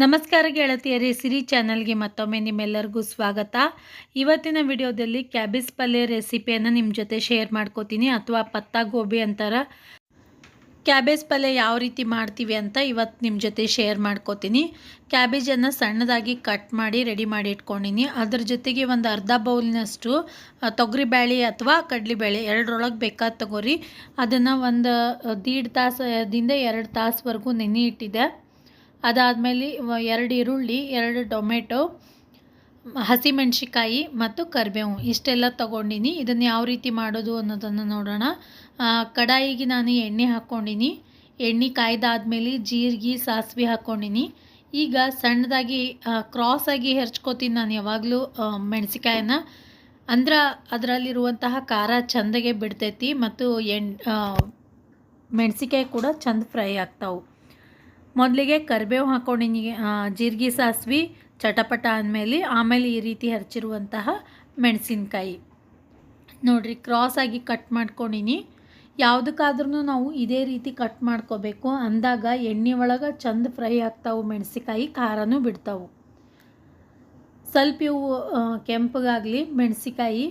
ನಮಸ್ಕಾರ ಗೆಳತಿಯರೇ, ಸಿರಿ ಚಾನಲ್ಗೆ ಮತ್ತೊಮ್ಮೆ ನಿಮ್ಮೆಲ್ಲರಿಗೂ ಸ್ವಾಗತ. ಇವತ್ತಿನ ವಿಡಿಯೋದಲ್ಲಿ ಕ್ಯಾಬೇಜ್ ಪಲ್ಯ ರೆಸಿಪಿಯನ್ನು ನಿಮ್ಮ ಜೊತೆ ಶೇರ್ ಮಾಡ್ಕೋತೀನಿ, ಅಥವಾ ಪತ್ತಾ ಗೋಬಿ ಅಂತಾರ. ಕ್ಯಾಬೇಜ್ ಪಲ್ಯ ಯಾವ ರೀತಿ ಮಾಡ್ತೀವಿ ಅಂತ ಇವತ್ತು ನಿಮ್ಮ ಜೊತೆ ಶೇರ್ ಮಾಡ್ಕೋತೀನಿ. ಕ್ಯಾಬೇಜನ್ನು ಸಣ್ಣದಾಗಿ ಕಟ್ ಮಾಡಿ ರೆಡಿ ಮಾಡಿ ಇಟ್ಕೊಂಡಿನಿ. ಅದ್ರ ಜೊತೆಗೆ ಒಂದು ಅರ್ಧ ಬೌಲ್ನಷ್ಟು ತೊಗರಿಬೇಳೆ ಅಥವಾ ಕಡಲೆಬೇಳೆ ಎರಡರೊಳಗೆ ಬೇಕಾದ ತಗೋರಿ. ಅದನ್ನು ಒಂದು 1.5 ತಾಸದಿಂದ 2 ತಾಸವರೆಗೂ ನೆನೆ ಇಟ್ಟಿದ್ದೆ. ಅದಾದಮೇಲೆ 2 ಈರುಳ್ಳಿ, 2 ಟೊಮೆಟೊ, ಹಸಿಮೆಣ್ಸಿಕಾಯಿ ಮತ್ತು ಕರಿಬೇವು ಇಷ್ಟೆಲ್ಲ ತೊಗೊಂಡಿನಿ. ಇದನ್ನು ಯಾವ ರೀತಿ ಮಾಡೋದು ಅನ್ನೋದನ್ನು ನೋಡೋಣ. ಕಡಾಯಿಗೆ ನಾನು ಎಣ್ಣೆ ಹಾಕ್ಕೊಂಡಿನಿ. ಎಣ್ಣೆ ಕಾಯ್ದಾದ್ಮೇಲೆ ಜೀರಿಗೆ, ಸಾಸಿವೆ ಹಾಕ್ಕೊಂಡಿನಿ. ಈಗ ಸಣ್ಣದಾಗಿ ಕ್ರಾಸಾಗಿ ಹೆರ್ಚ್ಕೋತೀನಿ ನಾನು ಯಾವಾಗಲೂ ಮೆಣಸಿಕಾಯನ್ನ. ಅಂದ್ರೆ ಅದರಲ್ಲಿರುವಂತಹ ಖಾರ ಚೆಂದಗೆ ಬಿಡ್ತೈತಿ ಮತ್ತು ಮೆಣಸಿಕಾಯಿ ಕೂಡ ಚೆಂದ ಫ್ರೈ ಆಗ್ತಾವೆ. ಮೊದಲಿಗೆ ಕರಿಬೇವು ಹಾಕ್ಕೊಂಡಿನಿ, ಜೀರಿಗೆ ಸಾಸಿವೆ ಚಟಪಟ ಆಮೇಲೆ ಈ ರೀತಿ ಹಚ್ಚಿರುವಂತಹ ಮೆಣಸಿನ್ಕಾಯಿ ನೋಡಿರಿ, ಕ್ರಾಸಾಗಿ ಕಟ್ ಮಾಡ್ಕೊಂಡಿನಿ. ಯಾವುದಕ್ಕಾದ್ರೂ ನಾವು ಇದೇ ರೀತಿ ಕಟ್ ಮಾಡ್ಕೋಬೇಕು. ಅಂದಾಗ ಎಣ್ಣೆ ಒಳಗೆ ಚೆಂದ ಫ್ರೈ ಆಗ್ತಾವೆ, ಮೆಣಸಿಕಾಯಿ ಖಾರನೂ ಬಿಡ್ತಾವೆ. ಸ್ವಲ್ಪ ಇವು ಕೆಂಪಗಾಗಲಿ ಮೆಣಸಿಕಾಯಿ.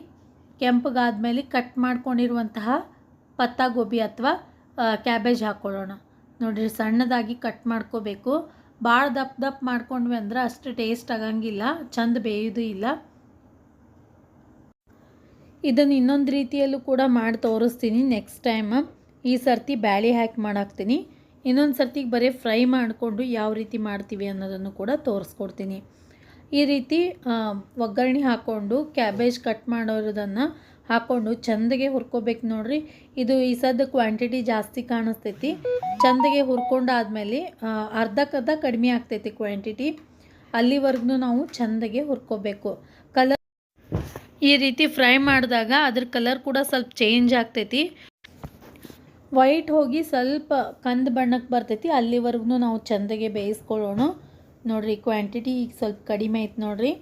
ಕೆಂಪಗಾದ್ಮೇಲೆ ಕಟ್ ಮಾಡ್ಕೊಂಡಿರುವಂತಹ ಪತ್ತಾ ಗೋಬಿ ಅಥವಾ ಕ್ಯಾಬೇಜ್ ಹಾಕ್ಕೊಳ್ಳೋಣ. ನೋಡಿರಿ, ಸಣ್ಣದಾಗಿ ಕಟ್ ಮಾಡ್ಕೋಬೇಕು. ಭಾಳ ದಪ್ಪ ಮಾಡ್ಕೊಂಡ್ವಿ ಅಂದ್ರೆ ಅಷ್ಟು ಟೇಸ್ಟ್ ಆಗಂಗಿಲ್ಲ, ಚಂದ ಬೇಯೋದು ಇಲ್ಲ. ಇದನ್ನು ಇನ್ನೊಂದು ರೀತಿಯಲ್ಲೂ ಕೂಡ ಮಾಡಿ ತೋರಿಸ್ತೀನಿ ನೆಕ್ಸ್ಟ್ ಟೈಮ್. ಈ ಸರ್ತಿ ಬ್ಯಾಳೆ ಹಾಕಿ ಮಾಡಾಕ್ತೀನಿ. ಇನ್ನೊಂದು ಸರ್ತಿಗೆ ಬರೀ ಫ್ರೈ ಮಾಡಿಕೊಂಡು ಯಾವ ರೀತಿ ಮಾಡ್ತೀವಿ ಅನ್ನೋದನ್ನು ಕೂಡ ತೋರಿಸ್ಕೊಡ್ತೀನಿ. ಈ ರೀತಿ ಒಗ್ಗರಣೆ ಹಾಕ್ಕೊಂಡು ಕ್ಯಾಬೇಜ್ ಕಟ್ ಮಾಡೋದನ್ನು ಹಾಕ್ಕೊಂಡು ಚೆಂದಗೆ ಹುರ್ಕೋಬೇಕು. ನೋಡಿರಿ, ಇದು ಈ ಸದ್ದ ಕ್ವಾಂಟಿಟಿ ಜಾಸ್ತಿ ಕಾಣಿಸ್ತೈತಿ. ಚೆಂದಗೆ ಹುರ್ಕೊಂಡಾದ್ಮೇಲೆ ಅರ್ಧಕ್ಕರ್ಧ ಕಡಿಮೆ ಆಗ್ತೈತಿ ಕ್ವಾಂಟಿಟಿ. ಅಲ್ಲಿವರೆಗೂ ನಾವು ಚೆಂದಗೆ ಹುರ್ಕೋಬೇಕು. ಕಲರ್ ಈ ರೀತಿ ಫ್ರೈ ಮಾಡಿದಾಗ ಅದ್ರ ಕಲರ್ ಕೂಡ ಸ್ವಲ್ಪ ಚೇಂಜ್ ಆಗ್ತೈತಿ. ವೈಟ್ ಹೋಗಿ ಸ್ವಲ್ಪ ಕಂದು ಬಣ್ಣಕ್ಕೆ ಬರ್ತೈತಿ. ಅಲ್ಲಿವರೆಗೂ ನಾವು ಚೆಂದಗೆ ಬೇಯಿಸ್ಕೊಳ್ಳೋಣ. ನೋಡಿರಿ, ಕ್ವಾಂಟಿಟಿ ಈಗ ಸ್ವಲ್ಪ ಕಡಿಮೆ ಐತೆ. ನೋಡಿರಿ,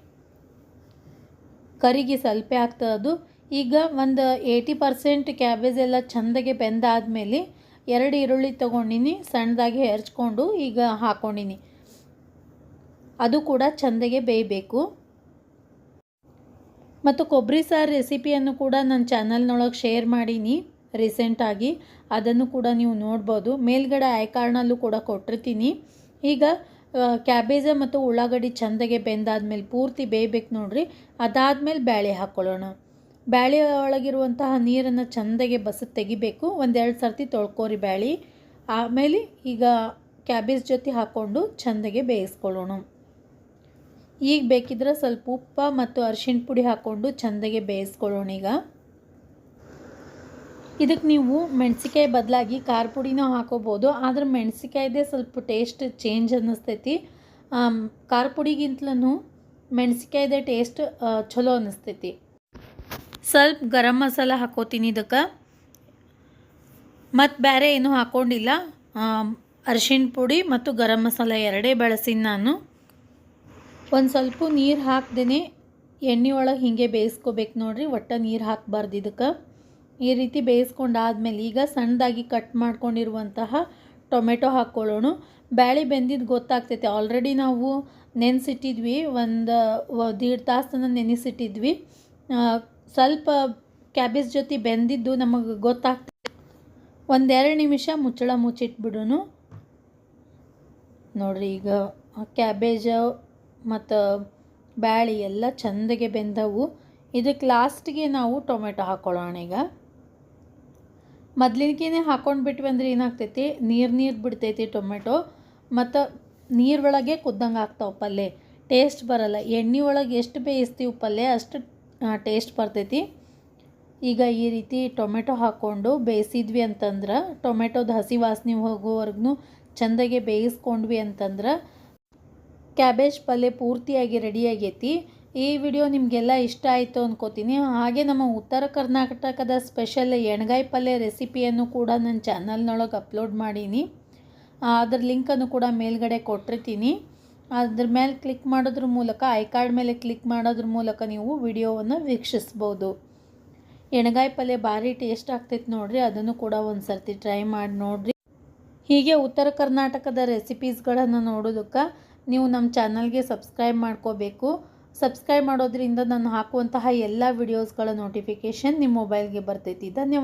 ಕರಿಗೆ ಸ್ವಲ್ಪ ಆಗ್ತದದು. ಈಗ ಒಂದು 80% ಕ್ಯಾಬೇಜ್ ಎಲ್ಲ ಚೆಂದಗೆ ಬೆಂದಾದ್ಮೇಲೆ 2 ಈರುಳ್ಳಿ ತೊಗೊಂಡಿನಿ, ಸಣ್ಣದಾಗಿ ಹೆರ್ಚ್ಕೊಂಡು ಈಗ ಹಾಕ್ಕೊಂಡಿನಿ. ಅದು ಕೂಡ ಚೆಂದಗೆ ಬೇಯಬೇಕು. ಮತ್ತು ಕೊಬ್ಬರಿ ಸಾರು ರೆಸಿಪಿಯನ್ನು ಕೂಡ ನನ್ನ ಚಾನಲ್ನೊಳಗೆ ಶೇರ್ ಮಾಡೀನಿ ರೀಸೆಂಟಾಗಿ. ಅದನ್ನು ಕೂಡ ನೀವು ನೋಡ್ಬೋದು. ಮೇಲ್ಗಡೆ ಐಕಾರ್ಡ್ನಲ್ಲೂ ಕೂಡ ಕೊಟ್ಟಿರ್ತೀನಿ. ಈಗ ಕ್ಯಾಬೇಜ ಮತ್ತು ಉಳ್ಳಾಗಡ್ಡಿ ಚೆಂದಗೆ ಬೆಂದಾದ್ಮೇಲೆ ಪೂರ್ತಿ ಬೇಯಬೇಕು. ನೋಡಿರಿ, ಅದಾದಮೇಲೆ ಬೇಳೆ ಹಾಕ್ಕೊಳ್ಳೋಣ. ಬೇಳೆ ಒಳಗಿರುವಂತಹ ನೀರನ್ನು ಚೆಂದಗೆ ತೆಗಿಬೇಕು. 1-2 ಸರ್ತಿ ತೊಳ್ಕೊರಿ ಬೇಳೆ. ಆಮೇಲೆ ಈಗ ಕ್ಯಾಬೇಜ್ ಜೊತೆ ಹಾಕ್ಕೊಂಡು ಚೆಂದಗೆ ಬೇಯಿಸ್ಕೊಳ್ಳೋಣ. ಈಗ ಬೇಕಿದ್ರೆ ಸ್ವಲ್ಪ ಉಪ್ಪು ಮತ್ತು ಅರಿಶಿಣ ಪುಡಿ ಹಾಕ್ಕೊಂಡು ಚೆಂದಗೆ ಬೇಯಿಸ್ಕೊಳ್ಳೋಣ. ಈಗ ಇದಕ್ಕೆ ನೀವು ಮೆಣಸಿಕಾಯಿ ಬದಲಾಗಿ ಖಾರ ಪುಡಿನೂ ಹಾಕೋಬೋದು. ಆದ್ರೆ ಮೆಣಸಿಕಾಯ್ದೇ ಸ್ವಲ್ಪ ಟೇಸ್ಟ್ ಚೇಂಜ್ ಅನ್ನಿಸ್ತೈತಿ. ಖಾರ ಪುಡಿಗಿಂತಲೂ ಮೆಣಸಿಕಾಯ್ದೇ ಟೇಸ್ಟ್ ಚಲೋ ಅನ್ನಿಸ್ತೈತಿ. ಸ್ವಲ್ಪ ಗರಂ ಮಸಾಲ ಹಾಕೋತೀನಿ ಇದಕ್ಕೆ. ಮತ್ತು ಬೇರೆ ಏನೂ ಹಾಕ್ಕೊಂಡಿಲ್ಲ. ಅರಿಶಿಣ ಪುಡಿ ಮತ್ತು ಗರಂ ಮಸಾಲ ಎರಡೇ ಬಳಸಿನಿ ನಾನು. ಒಂದು ಸ್ವಲ್ಪ ನೀರು ಹಾಕ್ದೇ ಎಣ್ಣೆ ಒಳಗೆ ಹೀಗೆ ಬೇಯಿಸ್ಕೋಬೇಕು. ನೋಡಿರಿ, ಒಟ್ಟು ನೀರು ಹಾಕಬಾರ್ದು ಇದಕ್ಕೆ. ಈ ರೀತಿ ಬೇಯಿಸ್ಕೊಂಡಾದ್ಮೇಲೆ ಈಗ ಸಣ್ಣದಾಗಿ ಕಟ್ ಮಾಡ್ಕೊಂಡಿರುವಂತಹ ಟೊಮೆಟೊ ಹಾಕ್ಕೊಳ್ಳೋಣ. ಬೇಳೆ ಬೆಂದಿದ್ದು ಗೊತ್ತಾಗ್ತೈತೆ. ಆಲ್ರೆಡಿ ನಾವು ನೆನೆಸಿಟ್ಟಿದ್ವಿ, 1.5 ತಾಸನ್ನು ನೆನೆಸಿಟ್ಟಿದ್ವಿ. ಸ್ವಲ್ಪ ಕ್ಯಾಬೇಜ್ ಜೊತೆ ಬೆಂದಿದ್ದು ನಮಗೆ ಗೊತ್ತಾಗ್ತದೆ. 1-2 ನಿಮಿಷ ಮುಚ್ಚಳ ಮುಚ್ಚಿಟ್ಬಿಡೋಣ. ನೋಡಿರಿ, ಈಗ ಕ್ಯಾಬೇಜ್ ಮತ್ತು ಬ್ಯಾಳೆ ಎಲ್ಲ ಚೆಂದಗೆ ಬೆಂದವು. ಇದಕ್ಕೆ ಲಾಸ್ಟಿಗೆ ನಾವು ಟೊಮೆಟೊ ಹಾಕ್ಕೊಳ್ಳೋಣ. ಈಗ ಮೊದಲಿಗೆ ಹಾಕ್ಕೊಂಡ್ಬಿಟ್ವಿ ಅಂದರೆ ಏನಾಗ್ತೈತಿ, ನೀರು ಬಿಡ್ತೈತಿ ಟೊಮೆಟೊ. ಮತ್ತು ನೀರೊಳಗೆ ಕುದ್ದಂಗೆ ಆಗ್ತಾವೆ ಪಲ್ಯ, ಟೇಸ್ಟ್ ಬರಲ್ಲ. ಎಣ್ಣೆ ಒಳಗೆ ಎಷ್ಟು ಬೇಯಿಸ್ತೀವಿ ಪಲ್ಯ ಅಷ್ಟು ಟೇಸ್ಟ್ ಬರ್ತೈತಿ. ಈಗ ಈ ರೀತಿ ಟೊಮೆಟೊ ಹಾಕ್ಕೊಂಡು ಬೇಯಿಸಿದ್ವಿ ಅಂತಂದ್ರೆ, ಟೊಮೆಟೊದ ಹಸಿ ವಾಸನೆ ಹೋಗೋವರೆಗೂ ಚೆಂದಗೆ ಬೇಯಿಸ್ಕೊಂಡ್ವಿ ಅಂತಂದ್ರೆ ಕ್ಯಾಬೇಜ್ ಪಲ್ಯ ಪೂರ್ತಿಯಾಗಿ ರೆಡಿ ಆಗೈತಿ. ಈ ವಿಡಿಯೋ ನಿಮಗೆಲ್ಲ ಇಷ್ಟ ಆಯಿತು ಅಂದ್ಕೋತೀನಿ. ಹಾಗೆ ನಮ್ಮ ಉತ್ತರ ಕರ್ನಾಟಕದ ಸ್ಪೆಷಲ್ ಎಣ್ಗಾಯಿ ಪಲ್ಯ ರೆಸಿಪಿಯನ್ನು ಕೂಡ ನನ್ನ ಚಾನಲ್ನೊಳಗೆ ಅಪ್ಲೋಡ್ ಮಾಡೀನಿ. ಅದ್ರ ಲಿಂಕನ್ನು ಕೂಡ ಮೇಲ್ಗಡೆ ಕೊಟ್ಟಿರ್ತೀನಿ. ಅದ್ರ ಮೇಲೆ ಕ್ಲಿಕ್ ಮಾಡೋದ್ರ ಮೂಲಕ, ಐಕಾರ್ಡ್ ಮೇಲೆ ಕ್ಲಿಕ್ ಮಾಡೋದ್ರ ಮೂಲಕ ನೀವು ವಿಡಿಯೋವನ್ನು ವೀಕ್ಷಿಸ್ಬೋದು. ಎಣ್ಗಾಯಿ ಪಲ್ಯ ಭಾರಿ ಟೇಸ್ಟ್ ಆಗ್ತೈತೆ ನೋಡಿರಿ. ಅದನ್ನು ಕೂಡ ಒಂದು ಸರ್ತಿ ಟ್ರೈ ಮಾಡಿ ನೋಡಿರಿ. ಹೀಗೆ ಉತ್ತರ ಕರ್ನಾಟಕದ ರೆಸಿಪೀಸ್ಗಳನ್ನು ನೋಡೋದಕ್ಕೆ ನೀವು ನಮ್ಮ ಚಾನಲ್ಗೆ ಸಬ್ಸ್ಕ್ರೈಬ್ ಮಾಡ್ಕೋಬೇಕು. ಸಬ್ಸ್ಕ್ರೈಬ್ ಮಾಡೋದ್ರಿಂದ ನಾನು ಹಾಕುವಂತಹ ಎಲ್ಲ ವಿಡಿಯೋಸ್ಗಳ ನೋಟಿಫಿಕೇಷನ್ ನಿಮ್ಮ ಮೊಬೈಲ್ಗೆ ಬರ್ತೈತಿ. ಧನ್ಯವಾದ.